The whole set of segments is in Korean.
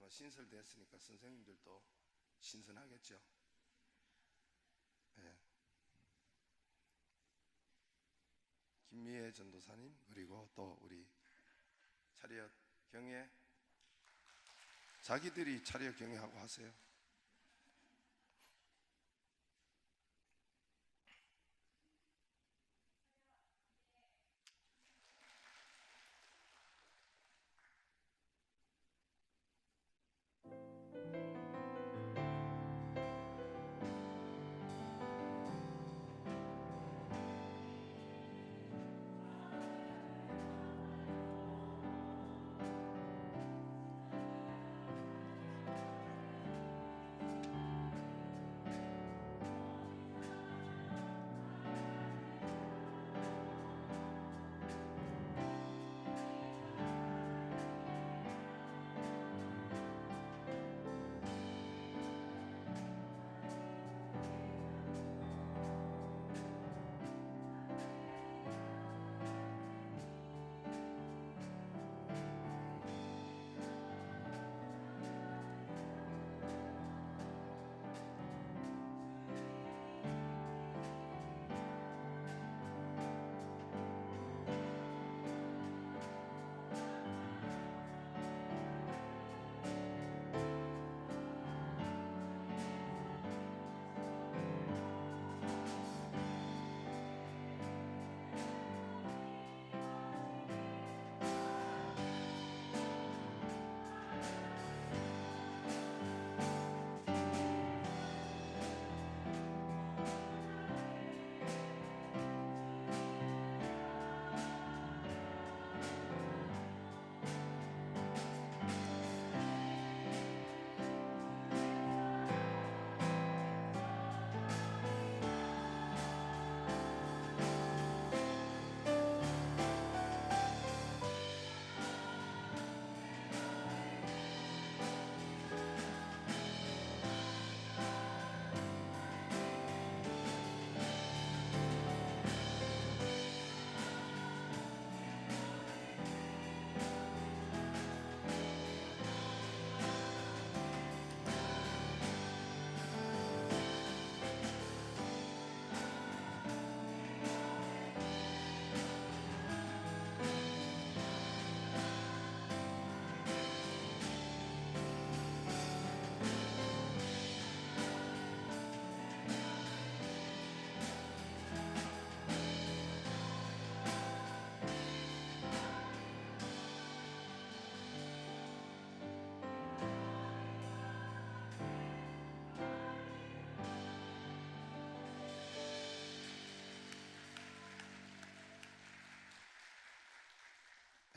신설됐으니까 선생님들도 신선하겠죠. 예. 김미애 전도사님, 그리고 또 우리 차렷 경례, 자기들이 차렷 경례하고 하세요.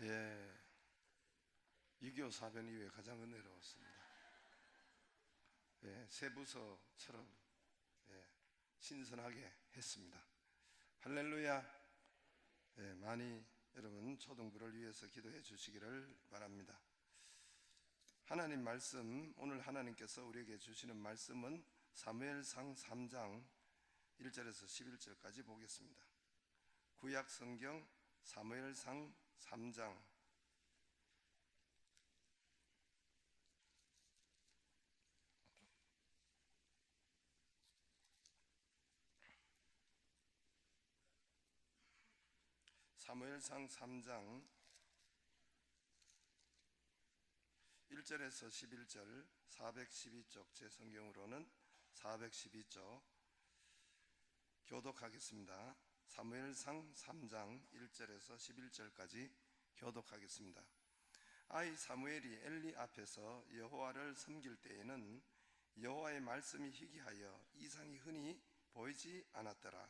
예, 유교 사변 이후에 가장 은혜로웠습니다. 예, 세부서처럼 신선하게 했습니다. 할렐루야. 예, 많이 여러분 초등부를 위해서 기도해 주시기를 바랍니다. 하나님 말씀, 오늘 하나님께서 우리에게 주시는 말씀은 사무엘상 3장 1절에서 11절까지 보겠습니다. 구약 성경 사무엘상 3장 사무엘상 3장 1절에서 11절 412쪽, 제 성경으로는 412쪽 교독하겠습니다. 사무엘상 3장 1절에서 11절까지 교독하겠습니다. 아이 사무엘이 엘리 앞에서 여호와를 섬길 때에는 여호와의 말씀이 희귀하여 이상이 흔히 보이지 않았더라.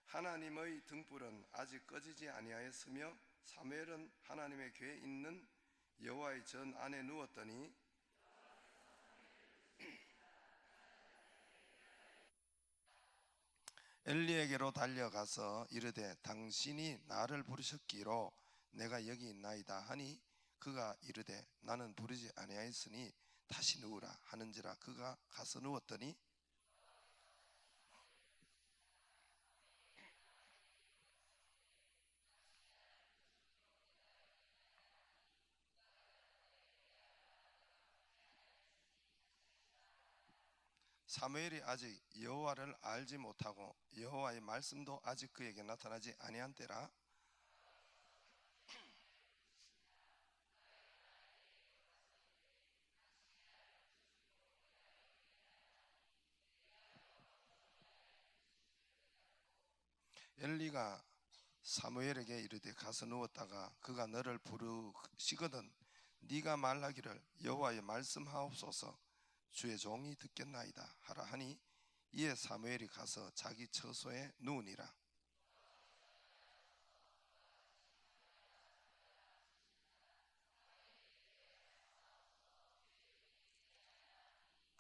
하나님의 등불은 아직 꺼지지 아니하였으며 사무엘은 하나님의 궤에 있는 여호와의 전 안에 누웠더니 엘리에게로 달려가서 이르되 당신이 나를 부르셨기로 내가 여기 있나이다 하니 그가 이르되 나는 부르지 아니하였으니 다시 누우라 하는지라. 그가 가서 누웠더니 사무엘이 아직 여호와를 알지 못하고 여호와의 말씀도 아직 그에게 나타나지 아니한 때라. 엘리가 사무엘에게 이르되 가서 누웠다가 그가 너를 부르시거든 네가 말하기를 여호와의 말씀하옵소서 주의 종이 듣겠나이다 하라 하니 이에 사무엘이 가서 자기 처소에 누우니라.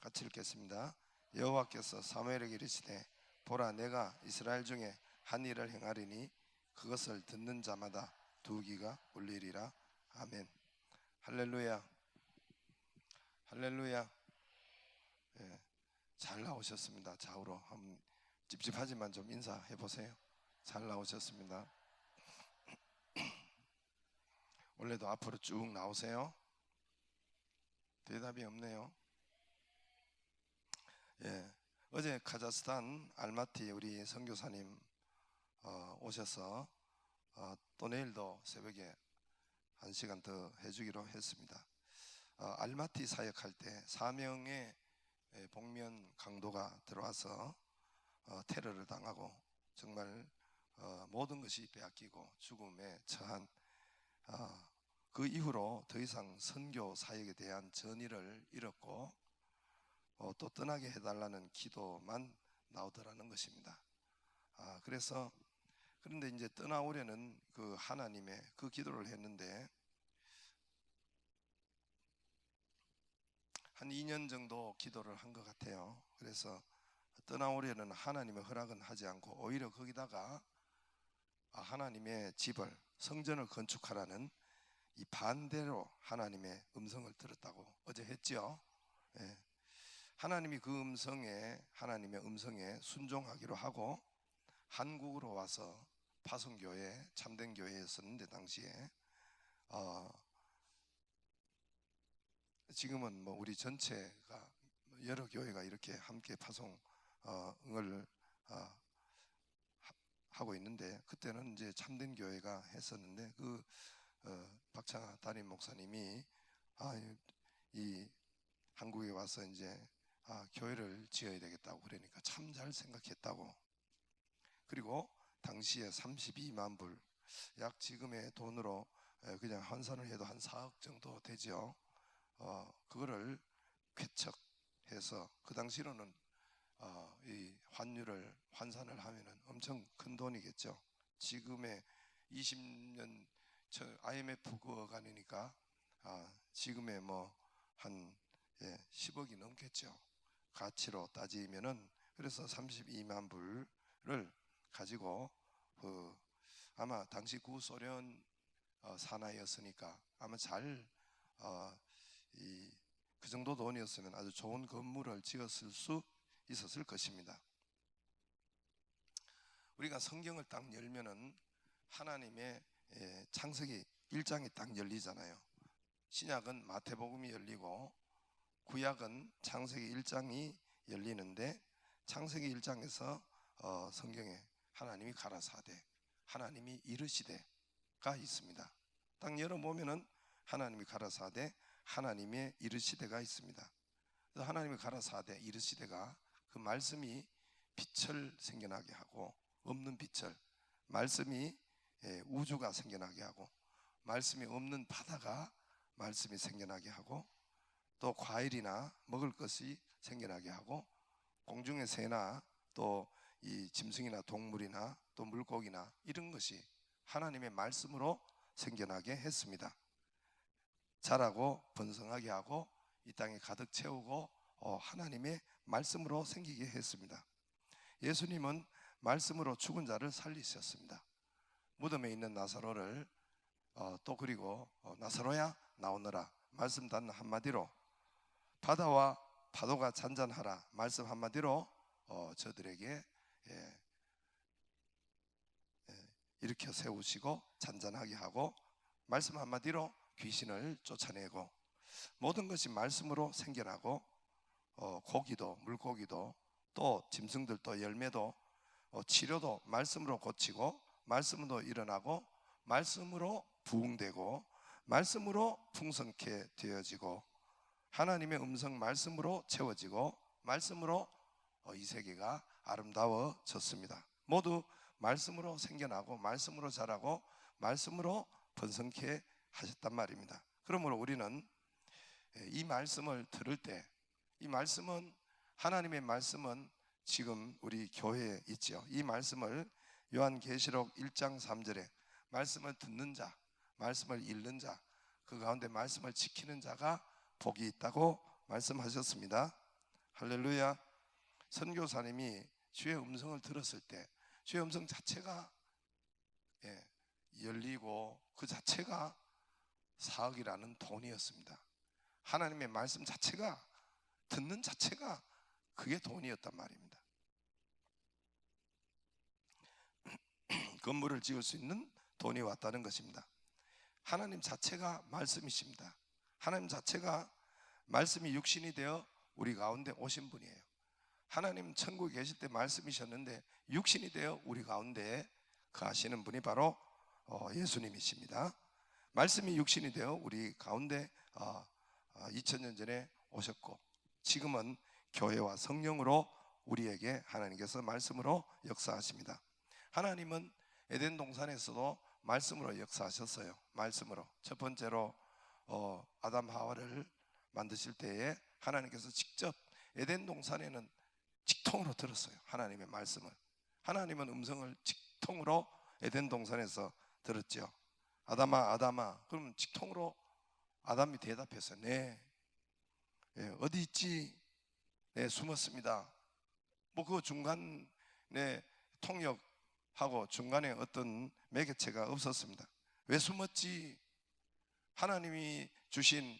같이 읽겠습니다. 여호와께서 사무엘에게 이르시되 보라 내가 이스라엘 중에 한 일을 행하리니 그것을 듣는 자마다 두 귀가 울리리라. 아멘. 할렐루야. 할렐루야. 예, 잘 나오셨습니다. 좌우로 한번 찝찝하지만 좀 인사해 보세요. 잘 나오셨습니다. 원래도 앞으로 쭉 나오세요. 대답이 없네요. 예, 어제 카자흐스탄 알마티 우리 선교사님 오셔서 또 내일도 새벽에 1시간 더 해주기로 했습니다. 알마티 사역할 때 4명의 복면 강도가 들어와서 테러를 당하고 정말 모든 것이 빼앗기고 죽음에 처한 그 이후로 더 이상 선교 사역에 대한 전의를 잃었고 또 떠나게 해달라는 기도만 나오더라는 것입니다. 그래서 그런데 이제 떠나오려는 그 하나님의 그 기도를 했는데 한 2년 정도 기도를 한 것 같아요. 그래서 떠나오려는 하나님의 허락은 하지 않고 오히려 거기다가 하나님의 집을 성전을 건축하라는 이 반대로 하나님의 음성을 들었다고 어제 했죠. 예. 하나님이 그 하나님의 음성에 순종하기로 하고 한국으로 와서 파송교회 참된 교회였었는데 당시에 지금은 뭐 우리 전체가 여러 교회가 이렇게 함께 파송을 하고 있는데 그때는 이제 참된 교회가 했었는데 그 박창하 담임 목사님이 이 한국에 와서 이제 교회를 지어야 되겠다고 그러니까 참 잘 생각했다고. 그리고 당시에 32만 불, 약 지금의 돈으로 그냥 환산을 해도 한 4억 정도 되죠. 그거를 쾌척해서 그 당시로는 이 환율을 환산을 하면은 엄청 큰 돈이겠죠. 지금의 20년 IMF 그어가니까 지금의 뭐 한 10억이 넘겠죠. 가치로 따지면은. 그래서 32만 불을 가지고 아마 당시 구소련 산하였으니까 아마 그 정도 돈이었으면 아주 좋은 건물을 지었을 수 있었을 것입니다. 우리가 성경을 딱 열면은 하나님의 창세기 1장이 딱 열리잖아요. 신약은 마태복음이 열리고 구약은 창세기 1장이 열리는데 창세기 1장에서 성경에 하나님이 가라사대, 하나님이 이르시되가 있습니다. 딱 열어보면은 하나님이 가라사대, 하나님의 이르시되가 있습니다. 그래서 하나님이 가라사대, 이르시되가 그 말씀이 빛을 생겨나게 하고 없는 빛을, 말씀이 우주가 생겨나게 하고 말씀이 없는 바다가 말씀이 생겨나게 하고 또 과일이나 먹을 것이 생겨나게 하고 공중의 새나 또 이 짐승이나 동물이나 또 물고기나 이런 것이 하나님의 말씀으로 생겨나게 했습니다. 자라고 번성하게 하고 이 땅에 가득 채우고 하나님의 말씀으로 생기게 했습니다. 예수님은 말씀으로 죽은 자를 살리셨습니다. 무덤에 있는 나사로를 또 그리고 나사로야 나오너라 말씀 단 한마디로 바다와 파도가 잔잔하라 말씀 한마디로 저들에게 일으켜 세우시고 잔잔하게 하고 말씀 한마디로 귀신을 쫓아내고 모든 것이 말씀으로 생겨나고 고기도 물고기도 또 짐승들도 열매도 치료도 말씀으로 고치고 말씀으로 일어나고 말씀으로 부흥되고 말씀으로 풍성케 되어지고 하나님의 음성 말씀으로 채워지고 말씀으로 이 세계가 아름다워졌습니다. 모두 말씀으로 생겨나고 말씀으로 자라고 말씀으로 번성케 하셨단 말입니다. 그러므로 우리는 이 말씀을 들을 때, 이 말씀은, 하나님의 말씀은 지금 우리 교회에 있죠. 이 말씀을 요한계시록 1장 3절에 말씀을 듣는 자, 말씀을 읽는 자, 그 가운데 말씀을 지키는 자가 복이 있다고 말씀하셨습니다. 할렐루야. 선교사님이 주의 음성을 들었을 때 주의 음성 자체가 열리고 그 자체가 사억이라는 돈이었습니다. 하나님의 말씀 자체가, 듣는 자체가 그게 돈이었단 말입니다. 건물을 지을 수 있는 돈이 왔다는 것입니다. 하나님 자체가 말씀이십니다. 하나님 자체가 말씀이 육신이 되어 우리 가운데 오신 분이에요. 하나님 천국에 계실 때 말씀이셨는데 육신이 되어 우리 가운데 거하시는 분이 바로 예수님이십니다. 말씀이 육신이 되어 우리 가운데 2000년 전에 오셨고 지금은 교회와 성령으로 우리에게 하나님께서 말씀으로 역사하십니다. 하나님은 에덴 동산에서도 말씀으로 역사하셨어요. 말씀으로. 첫 번째로 아담 하와를 만드실 때에 하나님께서 직접 에덴 동산에는 직통으로 들었어요. 하나님의 말씀을. 하나님은 음성을 직통으로 에덴 동산에서 들었죠. 아담아 아담아. 그럼 직통으로 아담이 대답했어요. 네, 어디 있지? 네, 숨었습니다. 뭐 그 중간에 통역하고 중간에 어떤 매개체가 없었습니다. 왜 숨었지? 하나님이 주신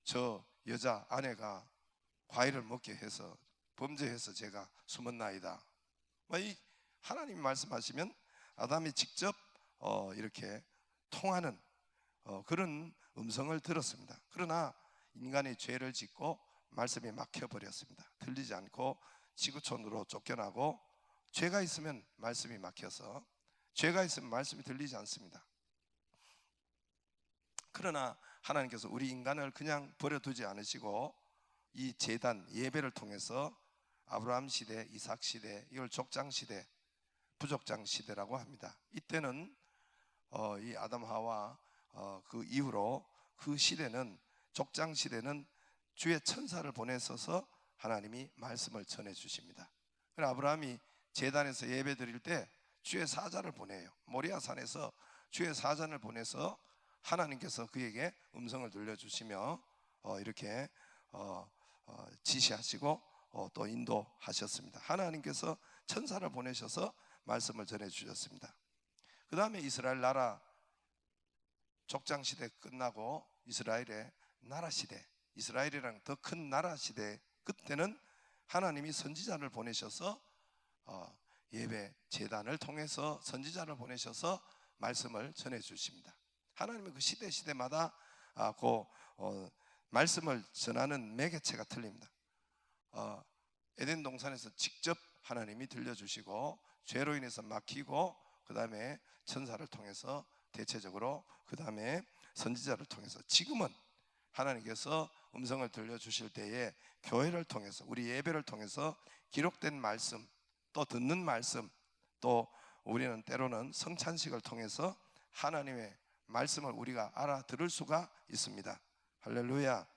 저 여자 아내가 과일을 먹게 해서 범죄해서 제가 숨었나이다. 이 하나님 말씀하시면 아담이 직접 이렇게 통하는 그런 음성을 들었습니다. 그러나 인간이 죄를 짓고 말씀이 막혀버렸습니다. 들리지 않고 지구촌으로 쫓겨나고 죄가 있으면 말씀이 막혀서 죄가 있으면 말씀이 들리지 않습니다. 그러나 하나님께서 우리 인간을 그냥 버려두지 않으시고 이 제단 예배를 통해서 아브라함 시대, 이삭 시대, 이걸 족장 시대, 부족장 시대라고 합니다. 이때는 이 아담 하와 그 이후로 그 시대는 족장 시대는 주의 천사를 보내셔서 하나님이 말씀을 전해 주십니다. 그래서 아브라함이 제단에서 예배 드릴 때 주의 사자를 보내요. 모리아 산에서 주의 사자를 보내서 하나님께서 그에게 음성을 들려주시며 이렇게 지시하시고 또 인도하셨습니다. 하나님께서 천사를 보내셔서 말씀을 전해 주셨습니다. 그 다음에 이스라엘 나라 족장 시대 끝나고 이스라엘의 나라 시대, 이스라엘이랑 더 큰 나라 시대, 그때는 하나님이 선지자를 보내셔서 예배 제단을 통해서 선지자를 보내셔서 말씀을 전해 주십니다. 하나님의 그 시대마다 말씀을 전하는 매개체가 틀립니다. 에덴 동산에서 직접 하나님이 들려주시고 죄로 인해서 막히고 그 다음에 천사를 통해서 대체적으로 그 다음에 선지자를 통해서 지금은 하나님께서 음성을 들려주실 때에 교회를 통해서 우리 예배를 통해서 기록된 말씀 또 듣는 말씀 또 우리는 때로는 성찬식을 통해서 하나님의 말씀을 우리가 알아들을 수가 있습니다. 할렐루야.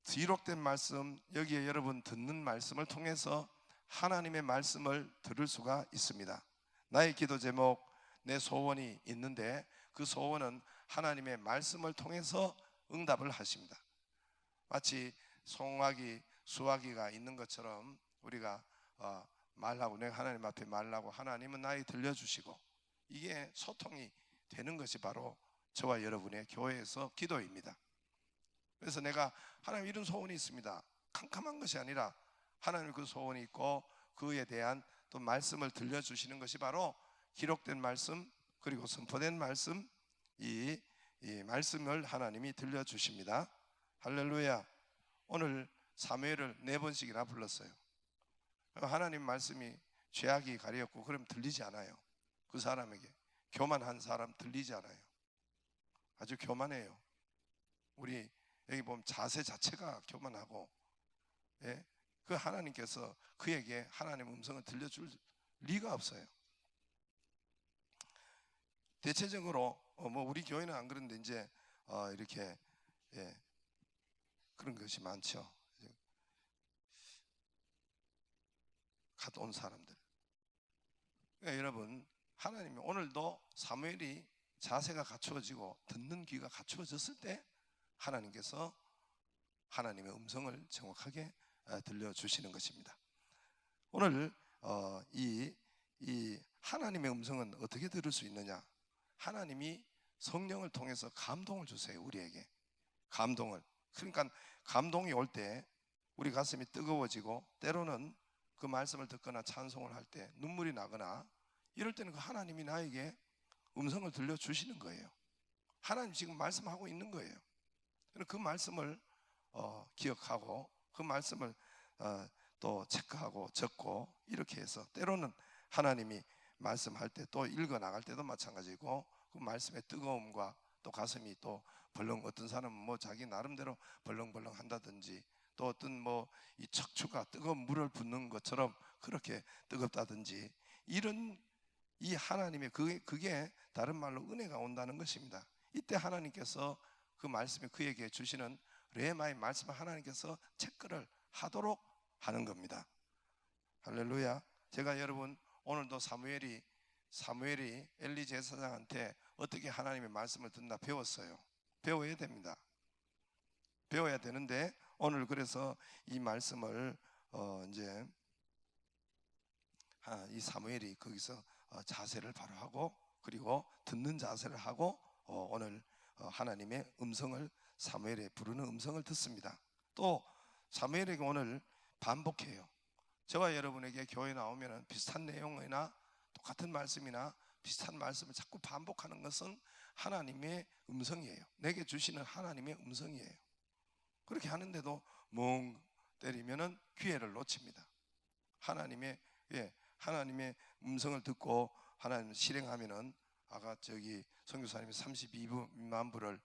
기록된 말씀 여기에 여러분 듣는 말씀을 통해서 하나님의 말씀을 들을 수가 있습니다. 나의 기도 제목 내 소원이 있는데 그 소원은 하나님의 말씀을 통해서 응답을 하십니다. 마치 송아기 수아기가 있는 것처럼 우리가 말하고 내가 하나님 앞에 말하고 하나님은 나에게 들려주시고 이게 소통이 되는 것이 바로 저와 여러분의 교회에서 기도입니다. 그래서 내가 하나님 이런 소원이 있습니다. 캄캄한 것이 아니라 하나님 그 소원이 있고 그에 대한 또 말씀을 들려주시는 것이 바로 기록된 말씀 그리고 선포된 말씀 이 말씀을 하나님이 들려주십니다. 할렐루야. 오늘 사무엘을 4번씩이나 불렀어요. 하나님 말씀이 죄악이 가리었고 그럼 들리지 않아요. 그 사람에게 교만한 사람 들리지 않아요. 아주 교만해요. 우리 여기 보면 자세 자체가 교만하고, 예? 그 하나님께서 그에게 하나님의 음성을 들려줄 리가 없어요. 대체적으로 뭐 우리 교회는 안 그런데 이제 이렇게 그런 것이 많죠. 갔다 온 사람들. 그러니까 여러분, 하나님이 오늘도 사무엘이 자세가 갖추어지고 듣는 귀가 갖추어졌을 때 하나님께서 하나님의 음성을 정확하게 들려주시는 것입니다. 오늘 이 하나님의 음성은 어떻게 들을 수 있느냐? 하나님이 성령을 통해서 감동을 주세요. 우리에게 감동을. 그러니까 감동이 올 때 우리 가슴이 뜨거워지고, 때로는 그 말씀을 듣거나 찬송을 할 때 눈물이 나거나 이럴 때는 그 하나님이 나에게 음성을 들려주시는 거예요. 하나님 지금 말씀하고 있는 거예요. 그 말씀을 기억하고 그 말씀을 또 체크하고 적고 이렇게 해서, 때로는 하나님이 말씀할 때 또 읽어 나갈 때도 마찬가지고, 그 말씀의 뜨거움과 또 가슴이 또 벌렁, 어떤 사람은 뭐 자기 나름대로 벌렁벌렁 한다든지, 또 어떤 뭐 이 척추가 뜨거운 물을 붓는 것처럼 그렇게 뜨겁다든지, 이런 이 하나님의 그게 다른 말로 은혜가 온다는 것입니다. 이때 하나님께서 그 말씀이 그에게 주시는 레마의 말씀을 하나님께서 체크를 하도록 하는 겁니다. 할렐루야. 제가 여러분 오늘도 사무엘이 엘리 제사장한테 어떻게 하나님의 말씀을 듣나 배웠어요. 배워야 됩니다. 배워야 되는데, 오늘 그래서 이 말씀을 이제 이 사무엘이 거기서 자세를 바로 하고, 그리고 듣는 자세를 하고 오늘 하나님의 음성을, 사무엘의 부르는 음성을 듣습니다. 또 사무엘에게 오늘 반복해요. 저와 여러분에게 교회 나오면 비슷한 내용이나 똑같은 말씀이나 비슷한 말씀을 자꾸 반복하는 것은 하나님의 음성이에요. 내게 주시는 하나님의 음성이에요. 그렇게 하는데도 멍 때리면은 기회를 놓칩니다. 하나님의 음성을 듣고 하나님 실행하면은, 아까 저기 선교사님이 32만 불을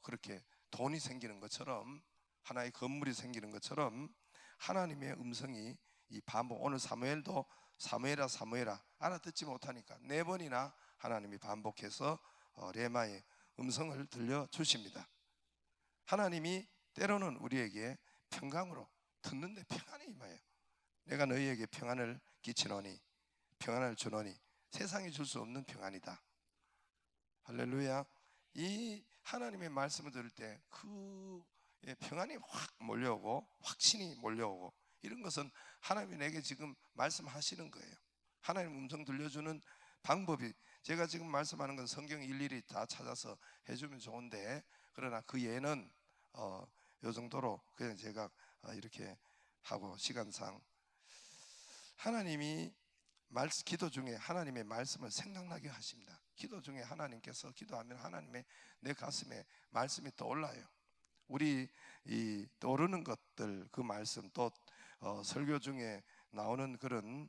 그렇게 돈이 생기는 것처럼, 하나의 건물이 생기는 것처럼, 하나님의 음성이 이 반복. 오늘 사무엘도 사무엘아 알아듣지 못하니까 4번이나 하나님이 반복해서 레마의 음성을 들려주십니다. 하나님이 때로는 우리에게 평강으로, 듣는데 평안이 임해요. 내가 너희에게 평안을 끼치노니, 평안을 주노니, 세상이 줄 수 없는 평안이다. 할렐루야. 이 하나님의 말씀을 들을 때 그 평안이 확 몰려오고 확신이 몰려오고, 이런 것은 하나님이 내게 지금 말씀하시는 거예요. 하나님 음성 들려주는 방법이, 제가 지금 말씀하는 건 성경 일일이 다 찾아서 해주면 좋은데, 그러나 그 예는 요 정도로 그냥 제가 이렇게 하고, 시간상 하나님이 기도 중에 하나님의 말씀을 생각나게 하십니다. 기도 중에 하나님께서 기도하면 하나님의 내 가슴에 말씀이 떠올라요. 우리 이 떠오르는 것들, 그 말씀, 또 설교 중에 나오는 그런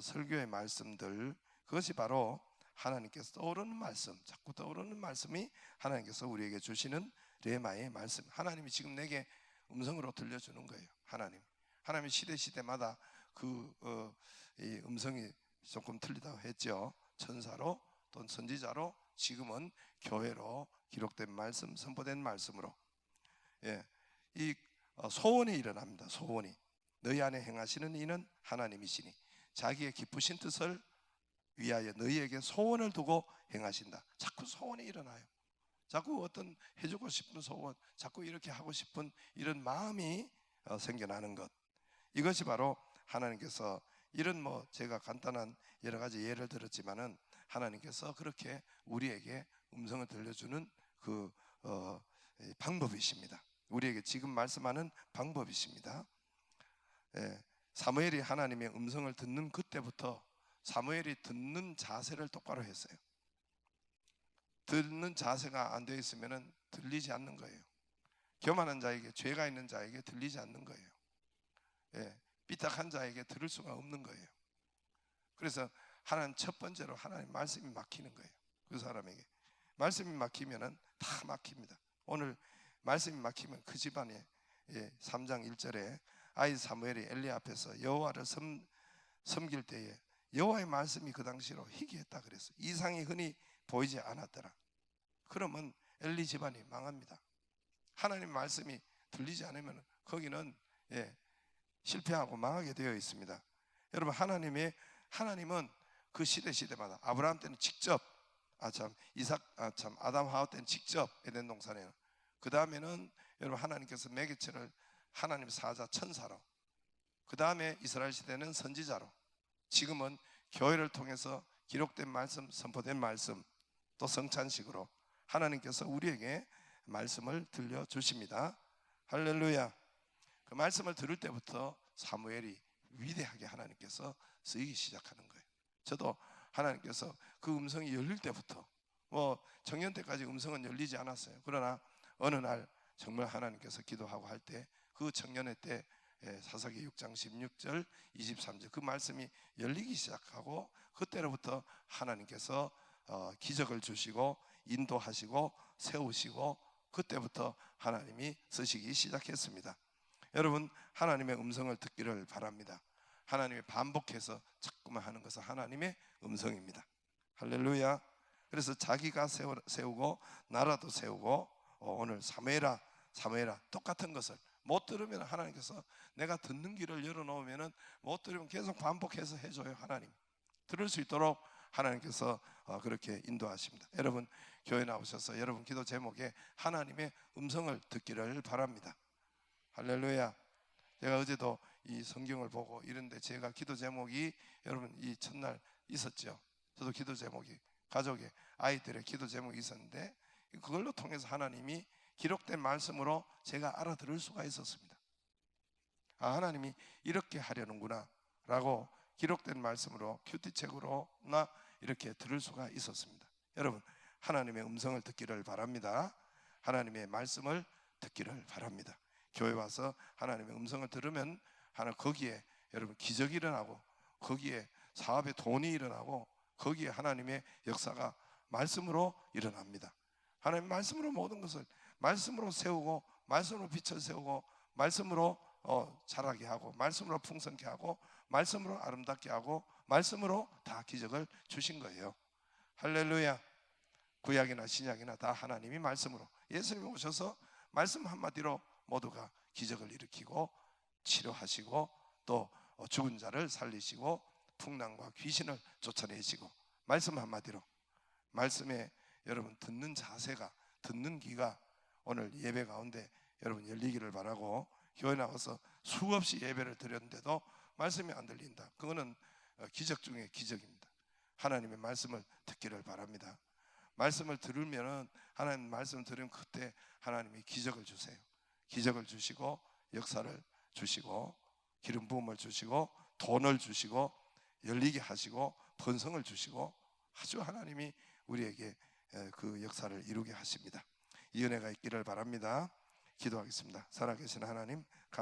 설교의 말씀들, 그것이 바로 하나님께서 떠오르는 말씀, 자꾸 떠오르는 말씀이 하나님께서 우리에게 주시는 레마의 말씀. 하나님이 지금 내게 음성으로 들려주는 거예요. 하나님이 시대마다 그 이 음성이 조금 틀리다고 했죠. 천사로 또 선지자로, 지금은 교회로 기록된 말씀, 선포된 말씀으로, 이 소원이 일어납니다. 소원이, 너희 안에 행하시는 이는 하나님이시니 자기의 기쁘신 뜻을 위하여 너희에게 소원을 두고 행하신다. 자꾸 소원이 일어나요. 자꾸 어떤 해주고 싶은 소원, 자꾸 이렇게 하고 싶은 이런 마음이 생겨나는 것, 이것이 바로 하나님께서, 이런 뭐 제가 간단한 여러 가지 예를 들었지만은 하나님께서 그렇게 우리에게 음성을 들려주는 그 방법이십니다. 우리에게 지금 말씀하는 방법이십니다. 사무엘이 하나님의 음성을 듣는 그때부터 사무엘이 듣는 자세를 똑바로 했어요. 듣는 자세가 안 되어 있으면 들리지 않는 거예요. 교만한 자에게, 죄가 있는 자에게 들리지 않는 거예요. 삐딱한 자에게 들을 수가 없는 거예요. 그래서 하나님 첫 번째로 하나님 말씀이 막히는 거예요. 그 사람에게 말씀이 막히면은 다 막힙니다. 오늘 말씀이 막히면 그 집안에 3장 1절에 아이 사무엘이 엘리 앞에서 여호와를 섬길 때에 여호와의 말씀이 그 당시로 희귀했다 그랬어요. 이상이 흔히 보이지 않았더라. 그러면 엘리 집안이 망합니다. 하나님 말씀이 들리지 않으면 거기는 실패하고 망하게 되어 있습니다. 여러분 하나님은 그 시대마다 아브라함 때는 직접 아담 하와 때는 직접 에덴 동산에, 그 다음에는 여러분 하나님께서 매개체를 하나님 사자 천사로, 그 다음에 이스라엘 시대는 선지자로, 지금은 교회를 통해서 기록된 말씀, 선포된 말씀, 또 성찬식으로 하나님께서 우리에게 말씀을 들려주십니다. 할렐루야. 그 말씀을 들을 때부터 사무엘이 위대하게 하나님께서 쓰이기 시작하는 거예요. 저도 하나님께서 그 음성이 열릴 때부터, 청년 때까지 음성은 열리지 않았어요. 그러나 어느 날 정말 하나님께서 기도하고 할 때, 그 청년의 때 사사기 6장 16절 23절 그 말씀이 열리기 시작하고, 그때로부터 하나님께서 기적을 주시고 인도하시고 세우시고, 그때부터 하나님이 쓰시기 시작했습니다. 여러분 하나님의 음성을 듣기를 바랍니다. 하나님이 반복해서 자꾸만 하는 것은 하나님의 음성입니다. 할렐루야. 그래서 자기가 세우고 나라도 세우고, 오늘 사무엘아 똑같은 것을 못 들으면 하나님께서 내가 듣는 길을 열어놓으면 못 들으면 계속 반복해서 해줘요. 하나님 들을 수 있도록 하나님께서 그렇게 인도하십니다. 여러분 교회 나오셔서 여러분 기도 제목에 하나님의 음성을 듣기를 바랍니다. 할렐루야. 제가 어제도 이 성경을 보고 이런데 제가 기도 제목이 여러분 이 첫날 있었죠. 저도 기도 제목이 가족의 아이들의 기도 제목이 있었는데, 그걸로 통해서 하나님이 기록된 말씀으로 제가 알아들을 수가 있었습니다. 하나님이 이렇게 하려는구나 라고 기록된 말씀으로 큐티책으로나 이렇게 들을 수가 있었습니다. 여러분 하나님의 음성을 듣기를 바랍니다. 하나님의 말씀을 듣기를 바랍니다. 교회 와서 하나님의 음성을 들으면 거기에 여러분 기적이 일어나고, 거기에 사업에 돈이 일어나고, 거기에 하나님의 역사가 말씀으로 일어납니다. 하나님 말씀으로 모든 것을 말씀으로 세우고, 말씀으로 빛을 세우고, 말씀으로 자라게 하고, 말씀으로 풍성케 하고, 말씀으로 아름답게 하고, 말씀으로 다 기적을 주신 거예요. 할렐루야. 구약이나 신약이나 다 하나님이 말씀으로, 예수님이 오셔서 말씀 한마디로 모두가 기적을 일으키고 치료하시고, 또 죽은 자를 살리시고 풍랑과 귀신을 쫓아내시고, 말씀 한마디로, 말씀에 여러분 듣는 자세가, 듣는 귀가 오늘 예배 가운데 여러분 열리기를 바라고, 교회 나와서 수없이 예배를 드렸는데도 말씀이 안 들린다, 그거는 기적 중에 기적입니다. 하나님의 말씀을 듣기를 바랍니다. 말씀을 들으면, 하나님 말씀을 들으면 그때 하나님이 기적을 주세요. 기적을 주시고 역사를 주시고 기름 부음을 주시고 돈을 주시고 열리게 하시고 번성을 주시고, 아주 하나님이 우리에게 그 역사를 이루게 하십니다. 이 은혜가 있기를 바랍니다. 기도하겠습니다. 살아계신 하나님,